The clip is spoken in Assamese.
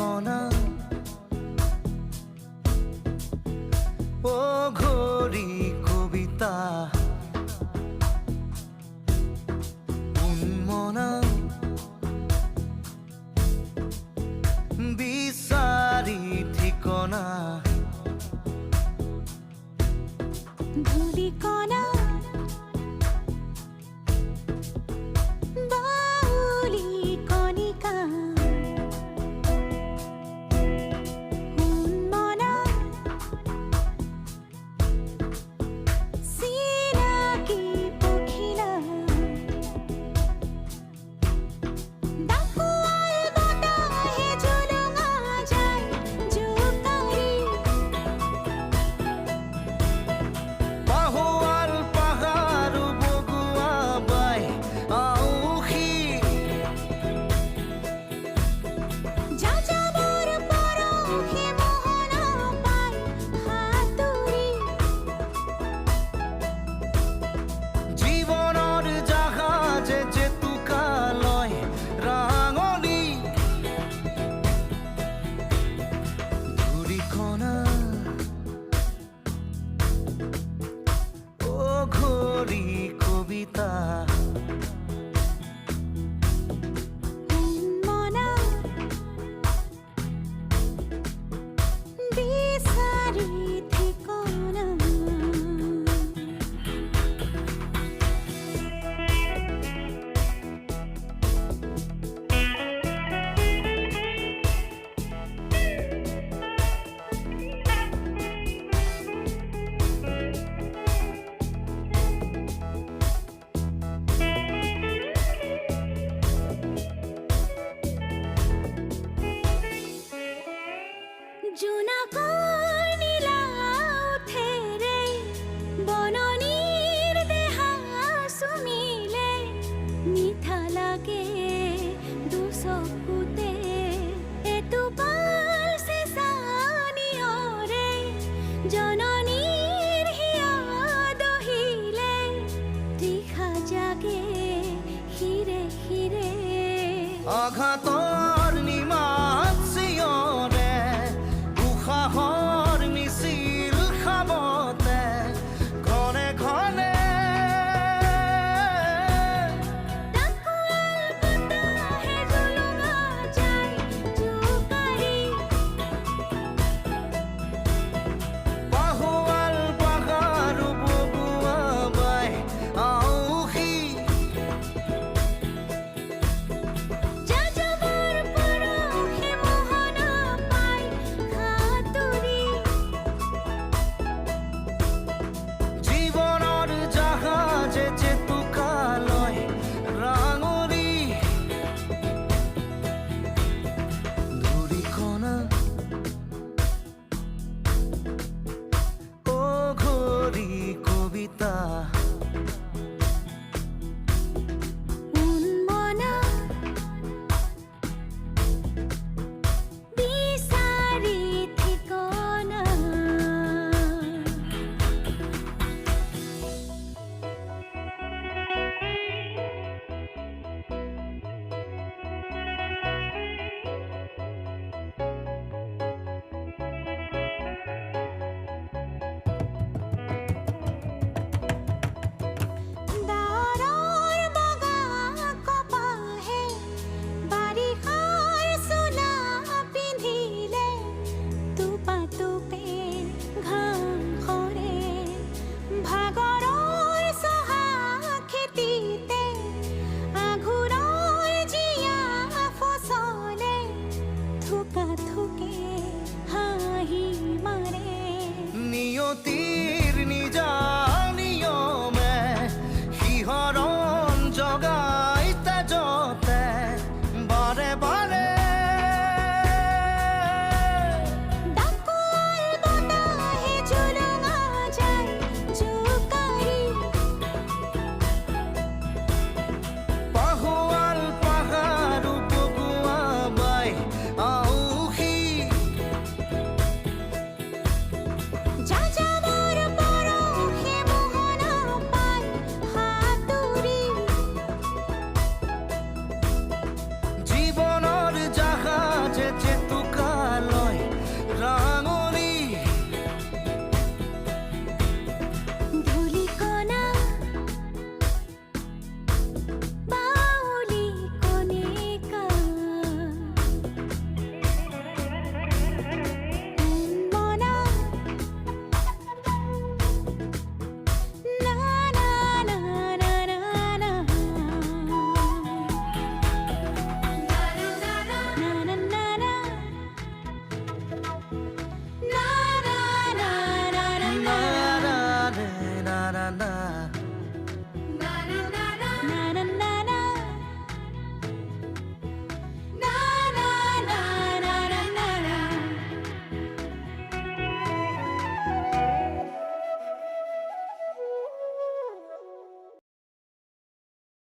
কণা ও ঘড়ি কবিতা উন্মনা বিচাৰি ঠিকনা ধূলিকণা বাউলি কণিকা উন্মনা চিনাকি পখিলা ডাকুৱাল বতাহে জুলুঙা যায় জোকাৰি পাহোৱাল পাহাৰ বগুৱা বাই আউসী যাযাবৰ পৰহি মোহনা পাই হাতুৰি জীৱনৰ জাহাজে জেতুকা লয় ৰাঙলী ধূলিকণা ও ঘড়ি কবিতা উন্মনা বিচাৰি ঠিকনা জোনাকৰ নীলা ওঠেৰে বননিৰ দেহা চুমিলে মিঠা লাগে দুচকুতে এটোপাল চেঁচা নিয়ৰে জননীৰ হিয়া দহিলে তৃষা জাগে শিৰে শিৰে আঘাতৰ নিমাত চিঞৰে উশাহৰ মিছিল খাবতে ঘনে ঘনে ডাকুৱাল বতাহে জুলুঙা যায় জোকাৰি পাহোৱাল পাহাৰ বগুৱা বাই আউসী যাযাবৰ পৰহি মোহনা পাই হাতুৰি জীৱনৰ জাহাজে জেতুকা লয় ৰাঙলী ধূলিকণা ও ঘড়ি কবিতা উন্মনা বিচাৰি ঠিকনা দাৰৰ বগা কপাহে বাৰিষাৰ চোলা পিন্ধিলে টোপাটোপে ঘাম সৰে ভাগৰৰ চহা খেতিতে আঘোৰৰ জীয়া ফচলে থোকা থোকে হাঁহি মাৰে নিয়তি